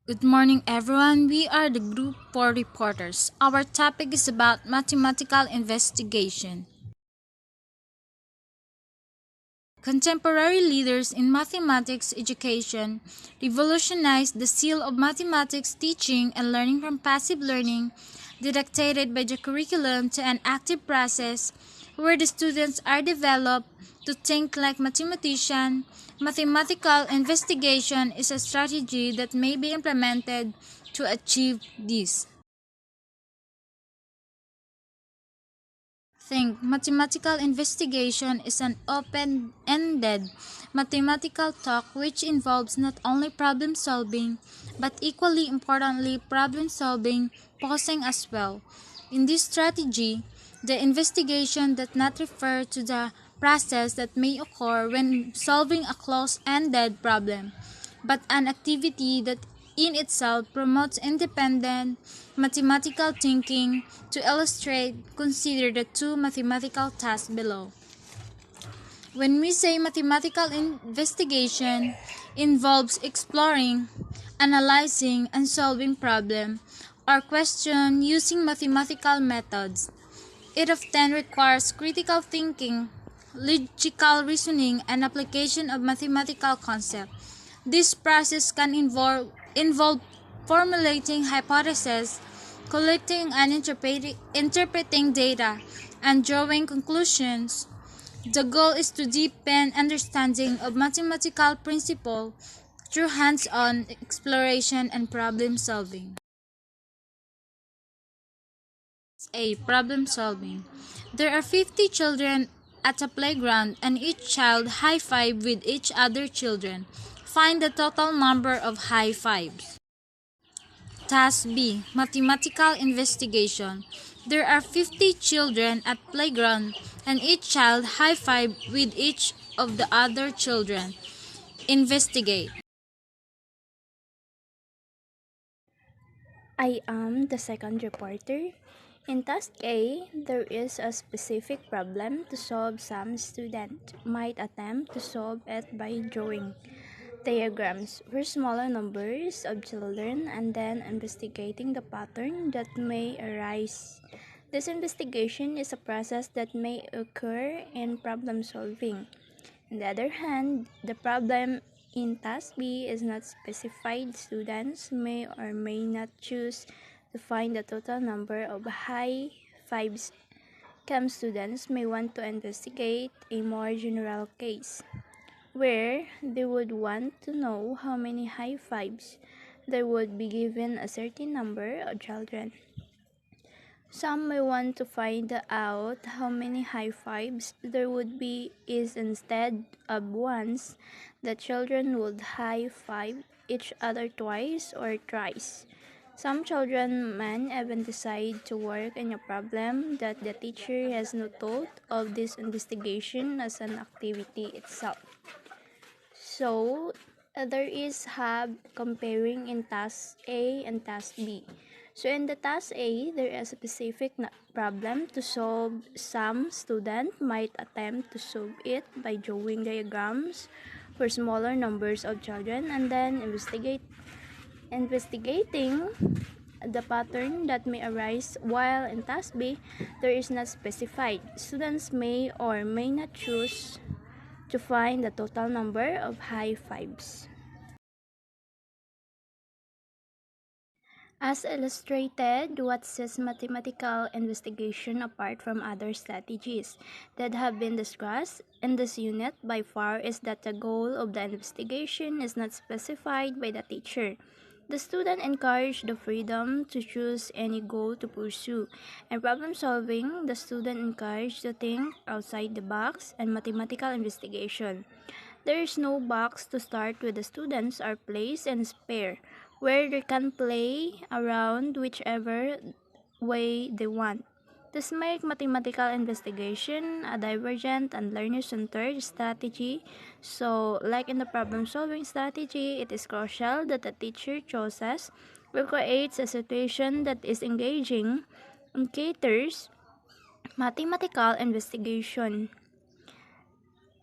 Good morning, everyone. We are the Group 4 reporters. Our topic is about mathematical investigation. Contemporary leaders in mathematics education revolutionized the seal of mathematics teaching and learning from passive learning, dictated by the curriculum, to an active process where the students are developed to think like mathematicians. Mathematical investigation is a strategy that may be implemented to achieve this. Think mathematical investigation is an open-ended mathematical talk which involves not only problem solving but equally importantly problem solving posing as well. In this strategy, the investigation does not refer to the process that may occur when solving a closed-ended problem, but an activity that in itself promotes independent mathematical thinking. To illustrate, consider the two mathematical tasks below. When we say mathematical investigation involves exploring, analyzing, and solving problem or question using mathematical methods, it often requires critical thinking, logical reasoning, and application of mathematical concepts. This process can involve formulating hypotheses, collecting and interpreting data, and drawing conclusions. The goal is to deepen understanding of mathematical principles through hands-on exploration and problem solving. A. Problem solving. There are 50 children at a playground and each child high five with each other children. Find the total number of high fives. Task B. Mathematical investigation. There are 50 children at playground and each child high five with each of the other children. Investigate. I am the second reporter. In task A, there is a specific problem to solve. Some student might attempt to solve it by drawing diagrams for smaller numbers of children and then investigating the pattern that may arise. This investigation is a process that may occur in problem solving. On the other hand, the problem in task B is not specified. Students may or may not choose to find the total number of high fives. Some students may want to investigate a more general case, where they would want to know how many high fives there would be given a certain number of children. Some may want to find out how many high fives there would be is instead of once, the children would high five each other twice or thrice. Some children may even decide to work on a problem that the teacher has not thought of this investigation as an activity itself. So, there is hub comparing in task A and task B. So, in the task A, there is a specific problem to solve. Some student might attempt to solve it by drawing diagrams for smaller numbers of children and then investigating the pattern that may arise, while in task B, there is not specified. Students may or may not choose to find the total number of high fives. As illustrated, what sets mathematical investigation apart from other strategies that have been discussed in this unit by far is that the goal of the investigation is not specified by the teacher. The student encouraged the freedom to choose any goal to pursue. In problem solving, the student encouraged to think outside the box and mathematical investigation. There is no box to start with. The students are placed in spare, where they can play around whichever way they want. This makes mathematical investigation a divergent and learner-centered strategy. So, like in the problem-solving strategy, it is crucial that the teacher chooses or creates a situation that is engaging and caters mathematical investigation.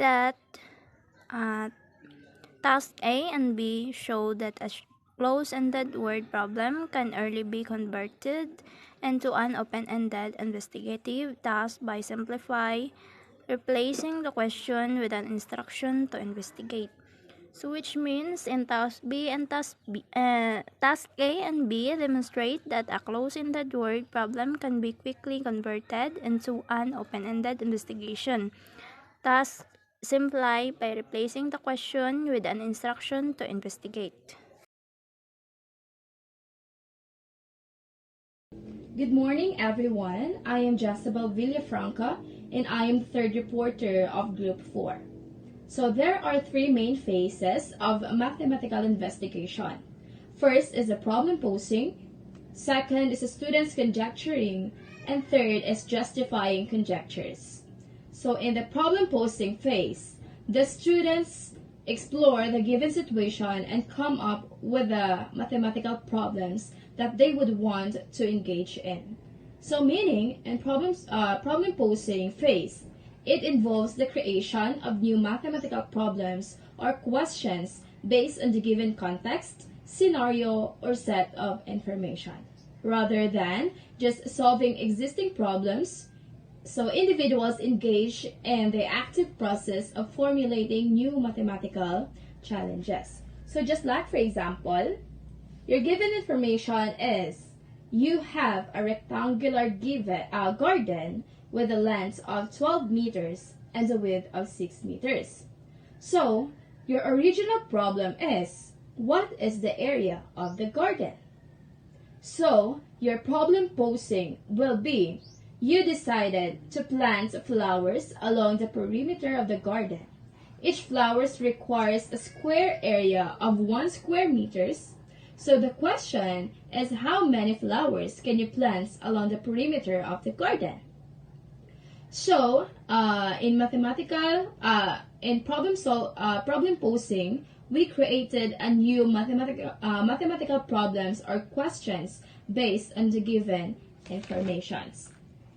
That uh, Task A and B show that a close-ended word problem can early be converted into an open-ended investigative task by replacing the question with an instruction to investigate. So which means in task A and B demonstrate that a close-ended word problem can be quickly converted into an open-ended investigation. Task simply by replacing the question with an instruction to investigate. Good morning, everyone. I am Jezebel Villafranca, and I am the third reporter of Group 4. So there are three main phases of mathematical investigation. First is the problem posing, second is the students conjecturing, and third is justifying conjectures. So in the problem posing phase, the students explore the given situation and come up with the mathematical problems that they would want to engage in. So meaning, in problem posing phase, it involves the creation of new mathematical problems or questions based on the given context, scenario, or set of information, rather than just solving existing problems. So individuals engage in the active process of formulating new mathematical challenges. So just like, for example, your given information is you have a rectangular garden with a length of 12 meters and a width of 6 meters. So, your original problem is, what is the area of the garden? So, your problem posing will be, you decided to plant flowers along the perimeter of the garden. Each flower requires a square area of 1 square meters. So the question is, how many flowers can you plant along the perimeter of the garden? So, in problem posing, we created a new mathematical problems or questions based on the given informations.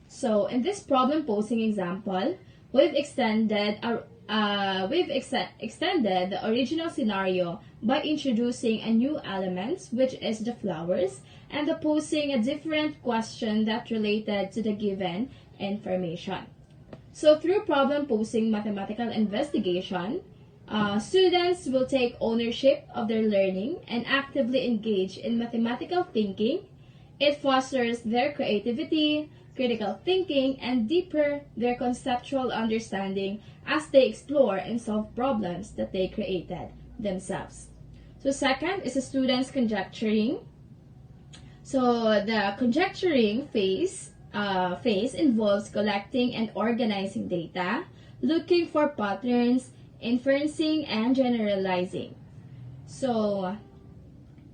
So, in this problem posing example, we've extended the original scenario by introducing a new element, which is the flowers, and posing a different question that related to the given information. So through problem posing mathematical investigation, students will take ownership of their learning and actively engage in mathematical thinking. It fosters their creativity, critical thinking, and deeper their conceptual understanding as they explore and solve problems that they created themselves. So second is the students conjecturing. So the conjecturing phase involves collecting and organizing data, looking for patterns, inferencing, and generalizing. So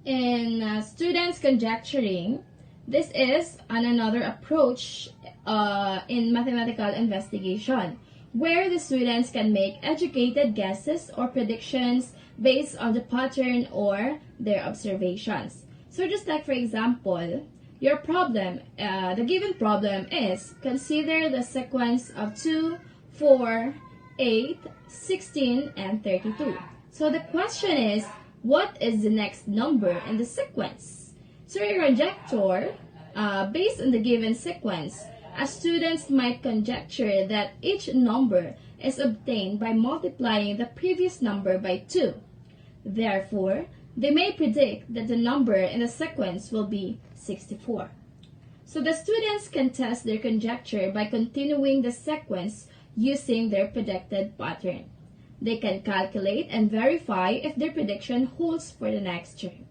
in students conjecturing, this is another approach in mathematical investigation, where the students can make educated guesses or predictions based on the pattern or their observations. So just like, for example, your problem, the given problem is, consider the sequence of 2, 4, 8, 16, and 32. So the question is, what is the next number in the sequence? So your conjecture, based on the given sequence, students might conjecture that each number is obtained by multiplying the previous number by 2. Therefore, they may predict that the number in the sequence will be 64. So the students can test their conjecture by continuing the sequence using their predicted pattern. They can calculate and verify if their prediction holds for the next term.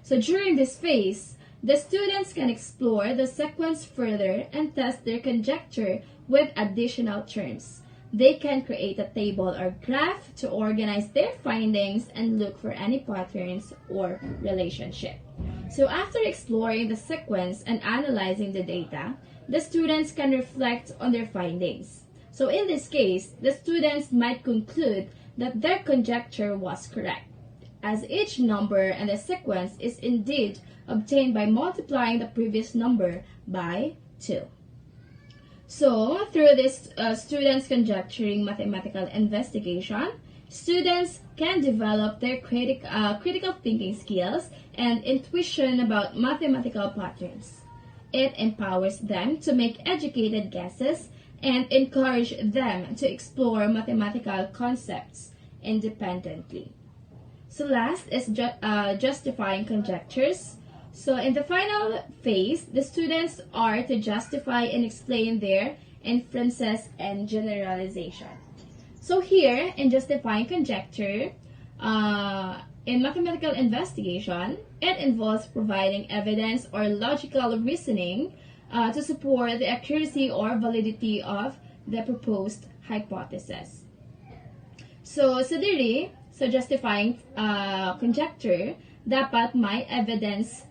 So during this phase, the students can explore the sequence further and test their conjecture with additional terms. They can create a table or graph to organize their findings and look for any patterns or relationship. So after exploring the sequence and analyzing the data, the students can reflect on their findings. So in this case, the students might conclude that their conjecture was correct, as each number in the sequence is indeed obtained by multiplying the previous number by 2. So, through this students conjecturing mathematical investigation, Students can develop their critical thinking skills and intuition about mathematical patterns. It empowers them to make educated guesses and encourage them to explore mathematical concepts independently. So last is justifying conjectures. So in the final phase, the students are to justify and explain their inferences and generalization. So here, in justifying conjecture, in mathematical investigation, it involves providing evidence or logical reasoning to support the accuracy or validity of the proposed hypothesis. So, sa justifying conjecture, dapat may evidence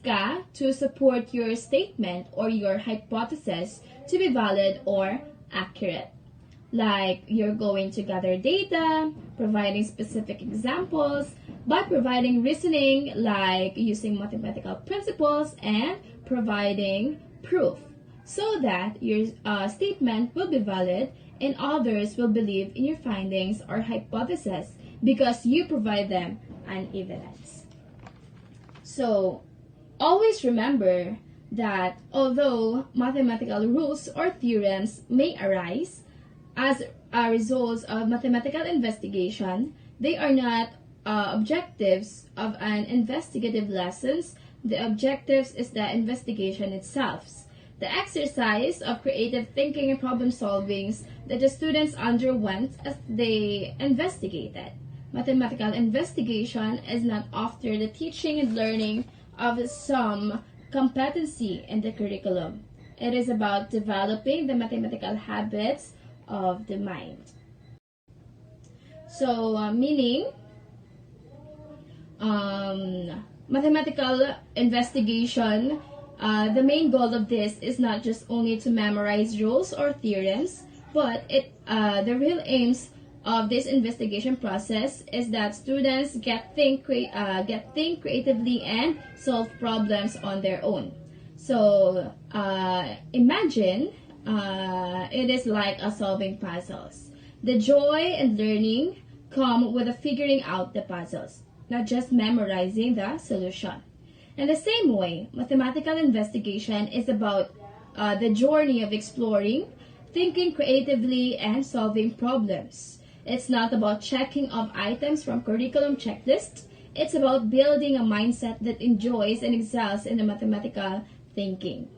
ka to support your statement or your hypothesis to be valid or accurate. Like you're going to gather data, providing specific examples, by providing reasoning like using mathematical principles and providing proof so that your statement will be valid and others will believe in your findings or hypothesis because you provide them an evidence. So always remember that although mathematical rules or theorems may arise as a result of mathematical investigation, they are not objectives of an investigative lessons. The objectives is the investigation itself. The exercise of creative thinking and problem solving that the students underwent as they investigated. Mathematical investigation is not after the teaching and learning of some competency in the curriculum. It is about developing the mathematical habits of the mind. So, meaning, mathematical investigation, the main goal of this is not just only to memorize rules or theorems, but the real aims of this investigation process is that students get think creatively and solve problems on their own. So imagine it is like a solving puzzles. The joy and learning come with a figuring out the puzzles, not just memorizing the solution. In the same way, mathematical investigation is about the journey of exploring, thinking creatively, and solving problems. It's not about checking off items from curriculum checklists. It's about building a mindset that enjoys and excels in the mathematical thinking.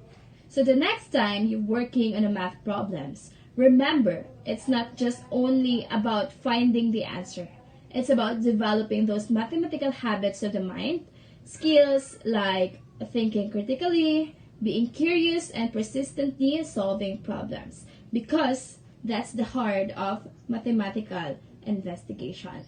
So the next time you're working on a math problems, remember, it's not just only about finding the answer. It's about developing those mathematical habits of the mind, skills like thinking critically, being curious, and persistently solving problems. Because that's the heart of mathematical investigation.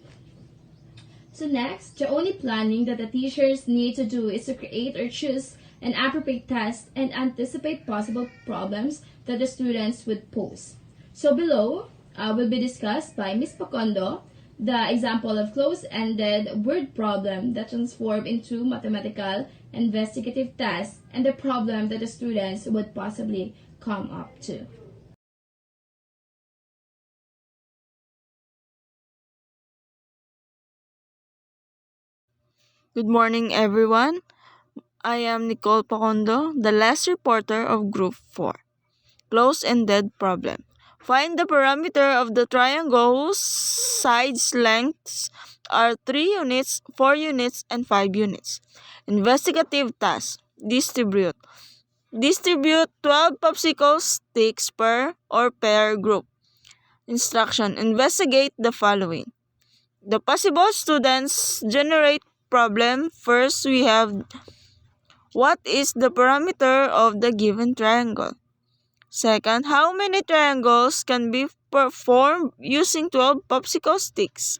So next, the only planning that the teachers need to do is to create or choose an appropriate test and anticipate possible problems that the students would pose. So below will be discussed by Ms. Pacondo the example of close-ended word problem that transform into mathematical investigative test and the problem that the students would possibly come up to. Good morning, everyone. I am Nicole Pacondo, the last reporter of Group 4. Close-ended problem. Find the parameter of the triangle whose sides lengths are 3 units, 4 units, and 5 units. Investigative task. Distribute. Distribute 12 popsicle sticks per or pair group. Instruction. Investigate the following. The possible students generate problem. First, we have what is the parameter of the given triangle. Second, how many triangles can be performed using 12 popsicle sticks?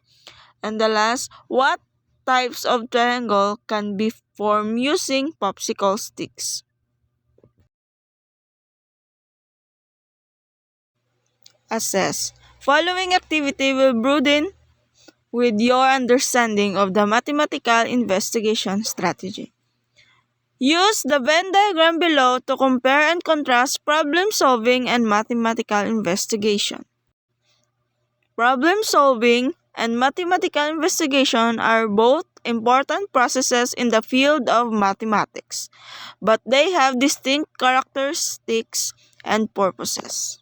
And the last, what types of triangle can be formed using popsicle sticks? Assess. Following activity will broaden with your understanding of the mathematical investigation strategy. Use the Venn diagram below to compare and contrast problem solving and mathematical investigation. Problem solving and mathematical investigation are both important processes in the field of mathematics, but they have distinct characteristics and purposes.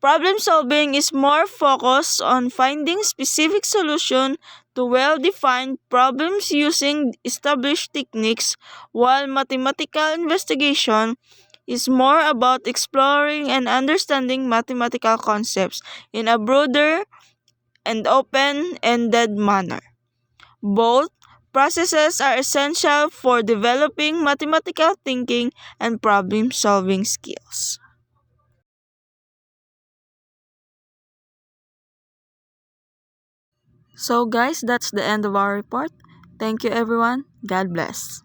Problem solving is more focused on finding specific solution to well-defined problems using established techniques, while mathematical investigation is more about exploring and understanding mathematical concepts in a broader and open-ended manner. Both processes are essential for developing mathematical thinking and problem-solving skills. So guys, that's the end of our report. Thank you everyone. God bless.